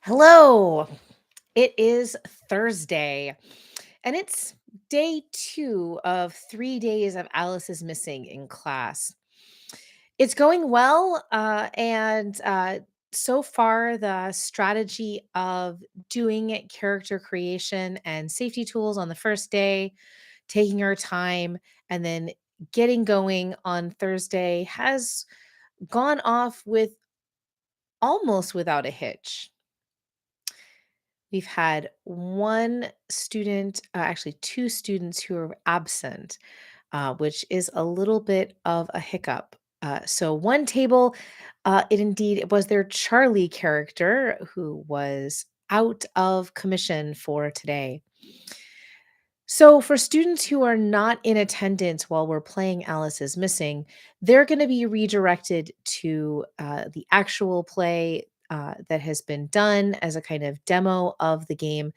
Hello. It is Thursday, and it's day 2 of 3 days of Alice is Missing in class. It's going well, and so far, the strategy of doing character creation and safety tools on the first day, taking our time, and then getting going on Thursday has gone off with almost without a hitch. We've had 1 student, actually 2 students who are absent, which is a little bit of a hiccup. So one table, it was their Charlie character who was out of commission for today. So for students who are not in attendance while we're playing Alice is Missing, they're gonna be redirected to, the actual play, that has been done as a kind of demo of the game.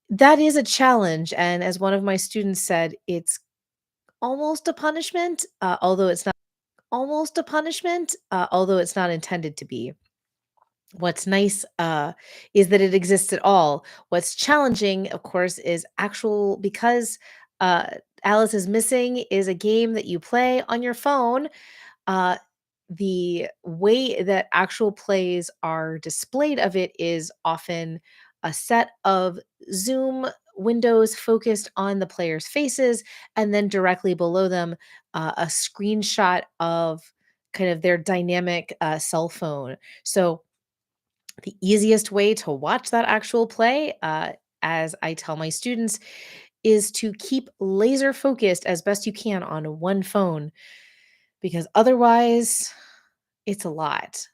That is a challenge, and as one of my students said, it's almost a punishment, although it's not intended to be. What's nice, is that it exists at all. What's challenging, of course, is actual because, uh, Alice is Missing is a game that you play on your phone. Uh, the way that actual plays are displayed of it is often a set of Zoom windows focused on the players' faces, and then directly below them, a screenshot of kind of their dynamic cell phone. So, the easiest way to watch that actual play, as I tell my students, is to keep laser focused as best you can on one phone because otherwise it's a lot.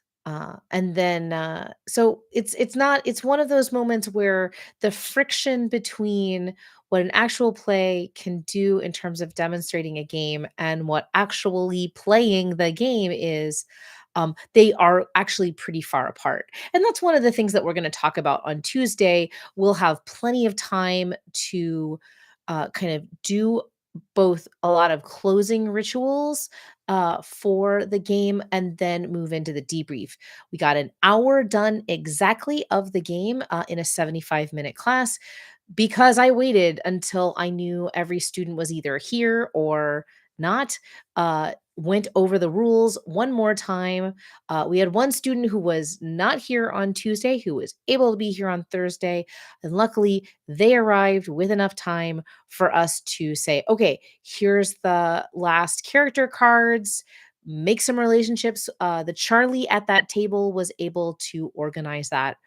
So it's one of those moments where the friction between what an actual play can do in terms of demonstrating a game and what actually playing the game is, they are actually pretty far apart. And that's one of the things that we're going to talk about on Tuesday. We'll have plenty of time to kind of do both a lot of closing rituals for the game and then move into the debrief. We got an hour done exactly of the game in a 75-minute class because I waited until I knew every student was either here or not. Went over the rules one more time. We had one student who was not here on Tuesday who was able to be here on Thursday. And luckily, they arrived with enough time for us to say, okay, here's the last character cards, make some relationships. The Charlie at that table was able to organize that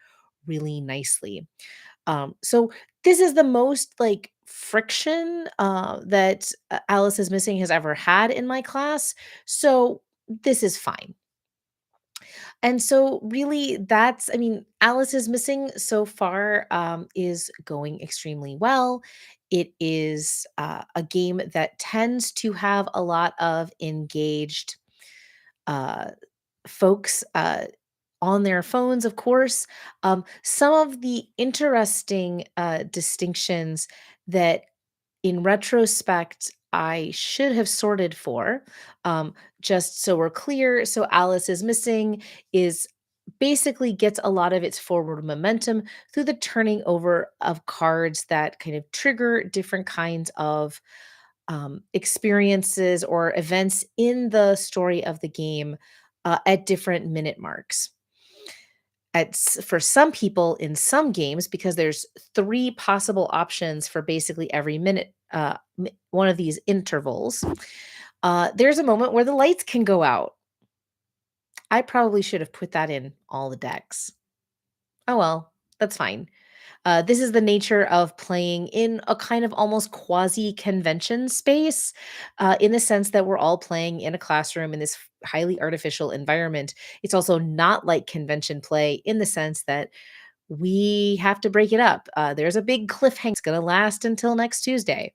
really nicely. So this is the most like friction that Alice is Missing has ever had in my class. So this is fine. And so really I mean, Alice is Missing so far is going extremely well. It is a game that tends to have a lot of engaged uh, folks on their phones, of course. Some of the interesting distinctions that in retrospect, I should have sorted for. Just so we're clear, so Alice is Missing is basically gets a lot of its forward momentum through the turning over of cards that kind of trigger different kinds of experiences or events in the story of the game at different minute marks. For some people in some games, because there's 3 possible options for basically every minute, one of these intervals, there's a moment where the lights can go out. I probably should have put that in all the decks. Oh well, that's fine. This is the nature of playing in a kind of almost quasi convention space, in the sense that we're all playing in a classroom in this highly artificial environment. It's also not like convention play in the sense that we have to break it up. There's a big cliffhanger. It's going to last until next Tuesday.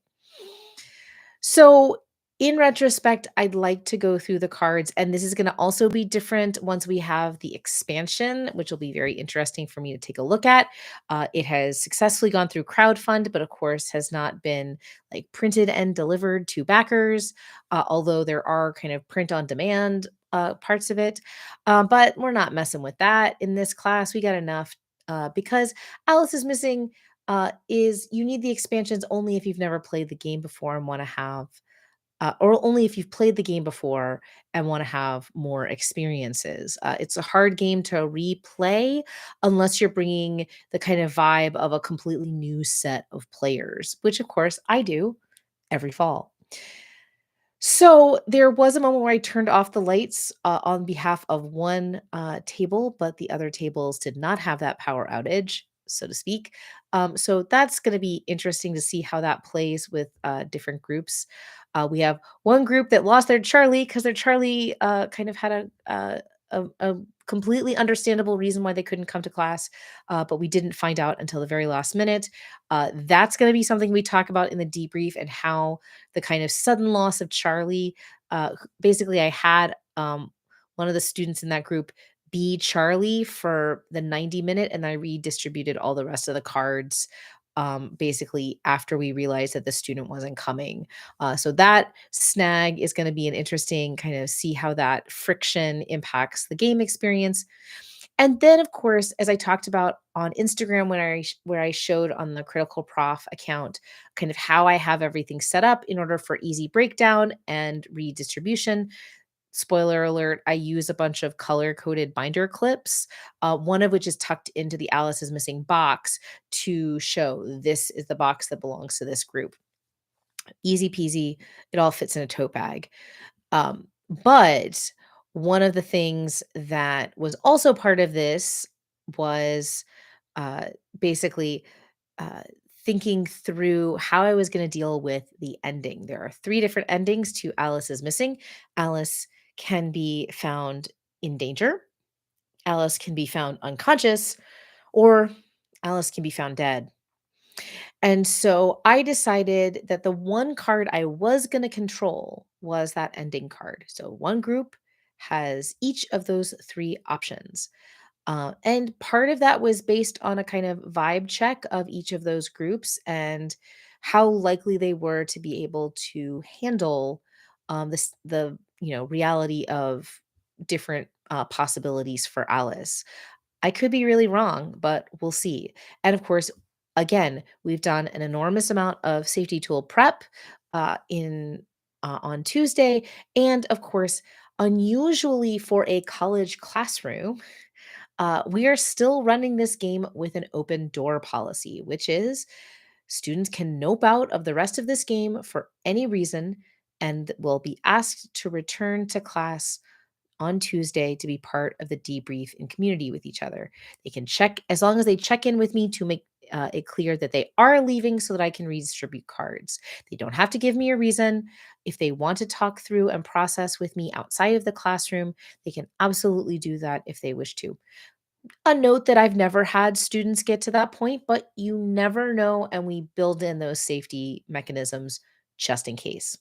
So, in retrospect, I'd like to go through the cards, and this is going to also be different once we have the expansion, which will be very interesting for me to take a look at. It has successfully gone through crowdfund, but of course has not been like printed and delivered to backers, although there are kind of print on demand parts of it. But we're not messing with that in this class. We got enough. because Alice is Missing is you need the expansions only if you've never played the game before and want to have or only if you've played the game before and want to have more experiences. It's a hard game to replay unless you're bringing the kind of vibe of a completely new set of players, which of course I do every fall. So there was a moment where I turned off the lights on behalf of one table, but the other tables did not have that power outage, so to speak. So that's going to be interesting to see how that plays with different groups. We have one group that lost their Charlie because their Charlie kind of had a completely understandable reason why they couldn't come to class, but we didn't find out until the very last minute. That's going to be something we talk about in the debrief and how the kind of sudden loss of Charlie. Basically, I had one of the students in that group be Charlie for the 90-minute, and I redistributed all the rest of the cards basically after we realized that the student wasn't coming. So that snag is going to be an interesting kind of see how that friction impacts the game experience. And then, of course, as I talked about on Instagram when where I showed on the Critical Prof account, kind of how I have everything set up in order for easy breakdown and redistribution. Spoiler alert, I use a bunch of color coded binder clips, one of which is tucked into the Alice is Missing box to show this is the box that belongs to this group. Easy peasy. It all fits in a tote bag. But one of the things that was also part of this was uh, basically uh, thinking through how I was going to deal with the ending. There are three different endings to Alice is Missing. Alice can be found in danger, Alice can be found unconscious, or Alice can be found dead. And so I decided that the one card I was going to control was that ending card. So one group has each of those three options. And part of that was based on a kind of vibe check of each of those groups and how likely they were to be able to handle the reality of different possibilities for Alice. I could be really wrong, but we'll see. And of course, again, we've done an enormous amount of safety tool prep in on Tuesday, and of course, unusually for a college classroom, we are still running this game with an open door policy, which is students can nope out of the rest of this game for any reason and will be asked to return to class on Tuesday to be part of the debrief in community with each other. They can check as long as they check in with me to make it clear that they are leaving so that I can redistribute cards. They don't have to give me a reason. If they want to talk through and process with me outside of the classroom, they can absolutely do that if they wish to. A note that I've never had students get to that point, but you never know. And we build in those safety mechanisms just in case.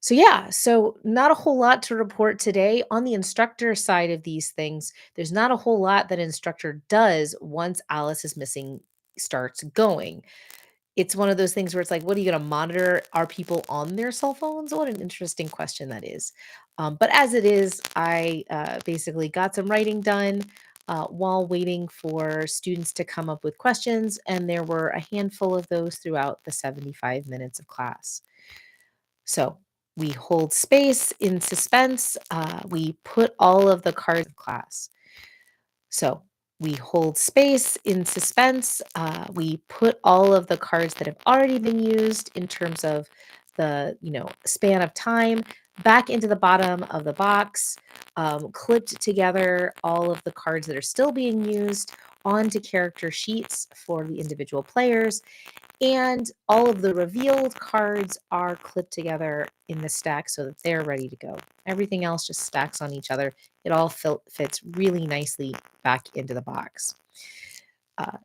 So, yeah, so not a whole lot to report today. On the instructor side of these things, there's not a whole lot that instructor does once Alice is Missing starts going. It's one of those things where it's like, what are you going to monitor? Are people on their cell phones? What an interesting question that is. But as it is, I basically got some writing done while waiting for students to come up with questions. And there were a handful of those throughout the 75 minutes of class. So we hold space in suspense. We put all of the cards in class. So we hold space in suspense. We put all of the cards that have already been used in terms of the span of time back into the bottom of the box, clipped together all of the cards that are still being used onto character sheets for the individual players, and all of the revealed cards are clipped together in the stack so that they're ready to go. Everything else just stacks on each other. It all fits really nicely back into the box.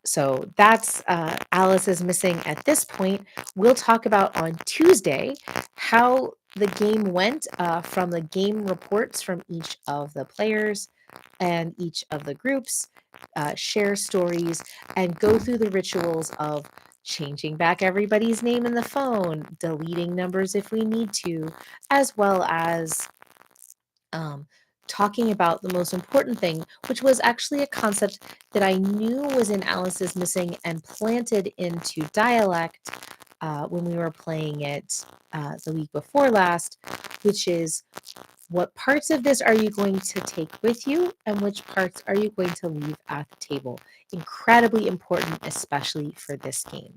So that's Alice is Missing at this point. We'll talk about on Tuesday how the game went from the game reports from each of the players and each of the groups, share stories, and go through the rituals of changing back everybody's name in the phone, deleting numbers if we need to, as well as um, talking about the most important thing, which was actually a concept that I knew was in Alice's Missing and planted into dialect when we were playing it the week before last, which is what parts of this are you going to take with you and which parts are you going to leave at the table? Incredibly important, especially for this game.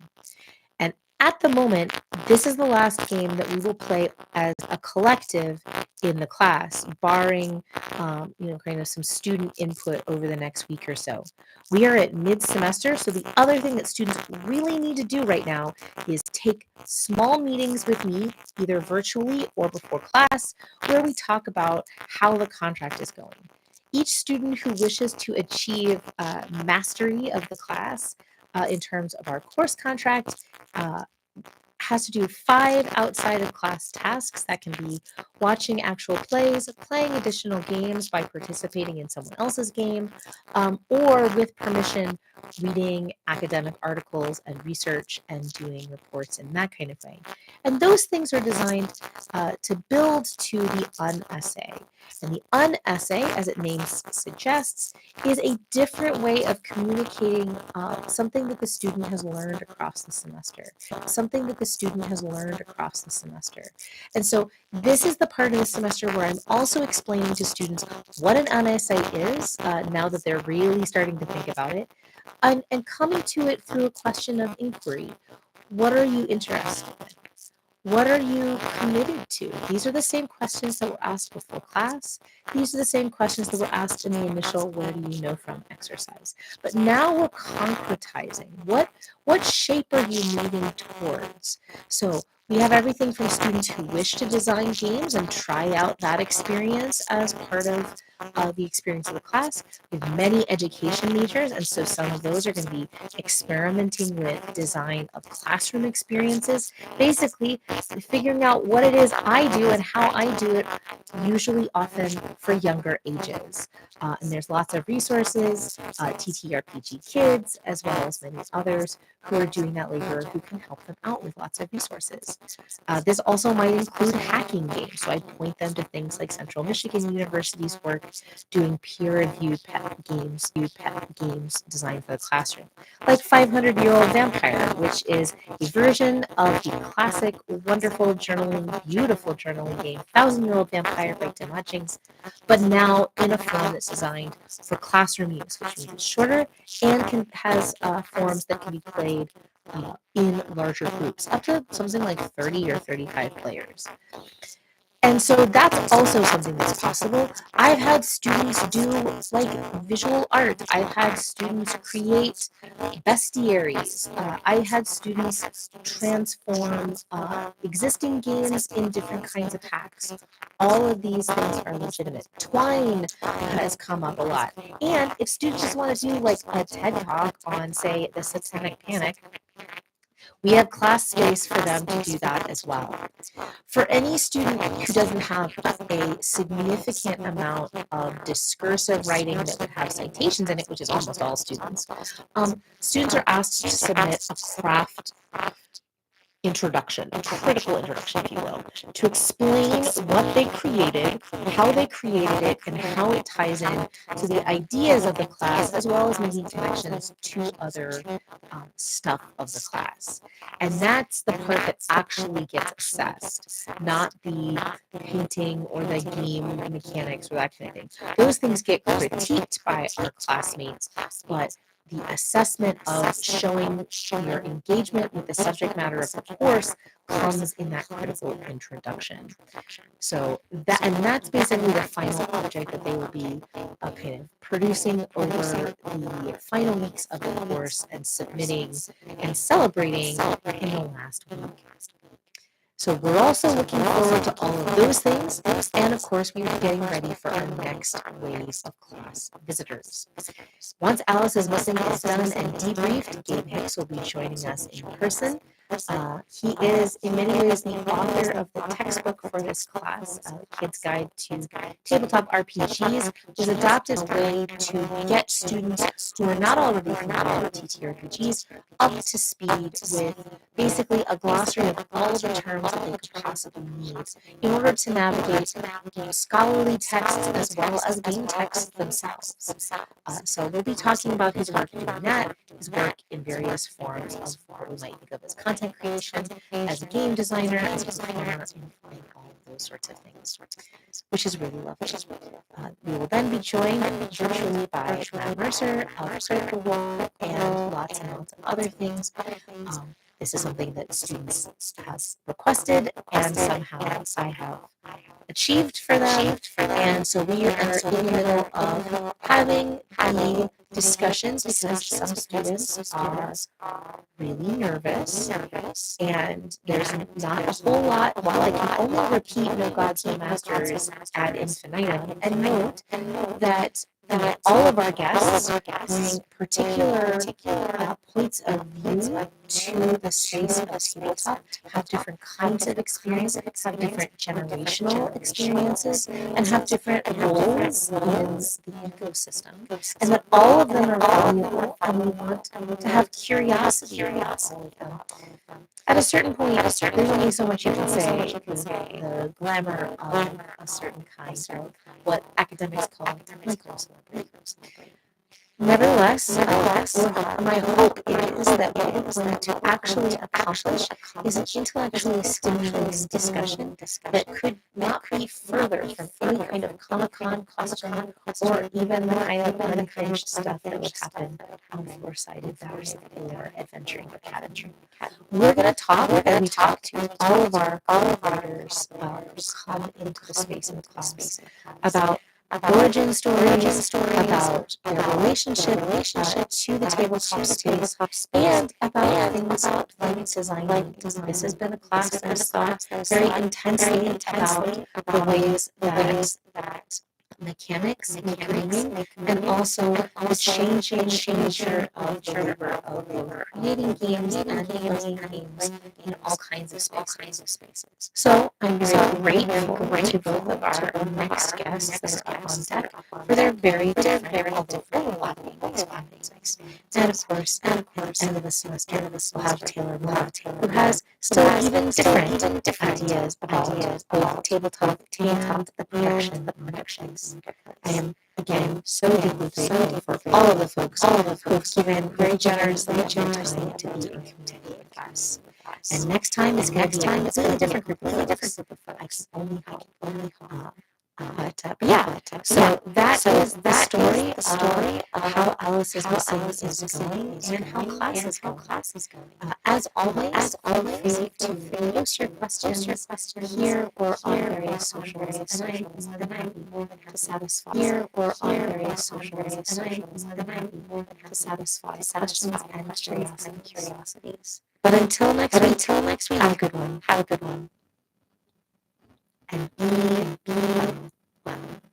And at the moment, this is the last game that we will play as a collective in the class, barring, kind of some student input over the next week or so. We are at mid-semester, so the other thing that students really need to do right now is take small meetings with me, either virtually or before class, where we talk about how the contract is going. Each student who wishes to achieve mastery of the class in terms of our course contract uh, has to do 5 outside of class tasks. That can be watching actual plays, playing additional games by participating in someone else's game, or with permission, reading academic articles and research and doing reports and that kind of thing. And those things are designed to build to the un-essay. And the un-essay, as its name suggests, is a different way of communicating something that the student has learned across the semester, something that the student has learned across the semester. And so this is the part of the semester where I'm also explaining to students what an un-essay is now that they're really starting to think about it, and coming to it through a question of inquiry. What are you interested in? What are you committed to? These are the same questions that were asked before class. These are the same questions that were asked in the initial "where do you know from" exercise. But now we're concretizing. What shape are you moving towards? So we have everything from students who wish to design games and try out that experience as part of the experience of the class. We have many education majors, and so some of those are going to be experimenting with design of classroom experiences. Basically, figuring out what it is I do and how I do it, usually often for younger ages. And there's lots of resources, TTRPG Kids, as well as many others who are doing that labor who can help them out with lots of resources. This also might include hacking games. So I point them to things like Central Michigan University's work doing peer-reviewed pet games designed for the classroom, like 500-Year-Old Vampire, which is a version of the classic, wonderful journaling, beautiful journaling game, 1,000-Year-Old Vampire by Tim Hutchings, but now in a form that's designed for classroom use, which means it's shorter and has forms that can be played in larger groups, up to something like 30 or 35 players. And so that's also something that's possible. I've had students do like visual art. I've had students create bestiaries. I had students transform existing games in different kinds of hacks. All of these things are legitimate. Twine has come up a lot. And if students just want to do like a TED talk on, say, the Satanic Panic, we have class space for them to do that as well. For any student who doesn't have a significant amount of discursive writing that would have citations in it, which is almost all students, students are asked to submit a craft introduction, a critical introduction, if you will, to explain what they created, how they created it, and how it ties in to the ideas of the class, as well as making connections to other stuff of the class. And that's the part that actually gets assessed, not the painting or the game mechanics or that kind of thing. Those things get critiqued by our classmates, but the assessment of showing your engagement with the subject matter of the course comes in that critical introduction. So that's basically the final project that they will be kind of producing over the final weeks of the course and submitting and celebrating in the last week. So we're also looking forward to all of those things, and of course we are getting ready for our next wave of class visitors. Once Alice is Missing is done and debriefed, Gabe Hicks will be joining us in person. He is, in many ways, the author of the textbook for this class, Kid's Guide to Tabletop RPGs, was adopted a way to get students who are not already familiar with TTRPGs up to speed with basically a glossary of all the terms that they could possibly need in order to navigate scholarly texts as well as game texts themselves. So we'll be talking about his work doing that, his work in various forms of what we might think of as content creation, as a game designer, as a performer, and all of those sorts of things, which is really lovely. We will then be joined virtually by Matt Mercer of Critical Role and lots of other things. This is something that students have requested, and somehow I have achieved for them. And so we are in the middle of having the discussions because some students are really nervous, and there's not a whole lot. While I can only repeat "No Gods, No Masters" ad infinitum, and note that all of our guests bring particular points of view to the space of tabletop, have different kinds of experiences, have different generational experiences, and have different roles in the ecosystem. And that all of them are valuable, and we want to have curiosity about all of them. At a certain point, there's only so much you can say with the glamour of a certain kind of what academics call microcelebrity. Nevertheless, my hope is that what we're going to actually accomplish is an intellectually stimulating discussion that could not be further from any kind of Comic-Con question or even the kind of unhinged stuff that would happen on four-sided dice or Adventuring Academy. We're going to talk, and we talk to all of our writers who come into the space of class about origin stories, about their relationship to the tabletop space, and about things like design. This has been a class that has thought very intensely about the ways that mechanics make gaming, and also the changing nature of both creating games and playing games in all kinds of spaces. So I'm very grateful to both of our next guests that are on deck for their very different topics. And of course, at the end of the semester, we'll have Taylor Moore, who has still even different ideas about both tabletop and the productions. I am again so deeply grateful for all of the folks who have given very generously to be in community with us. And next time is going to be a completely different group of folks. I can only hope. But yeah, so that is the story of how Alice's missing is going and how class is going. As always, feel free to post your questions here or on various socials, and I will more than be more than to satisfy here or on various socials, and I will more than be more than to satisfy questions and curiosities. But until next week, have a good one.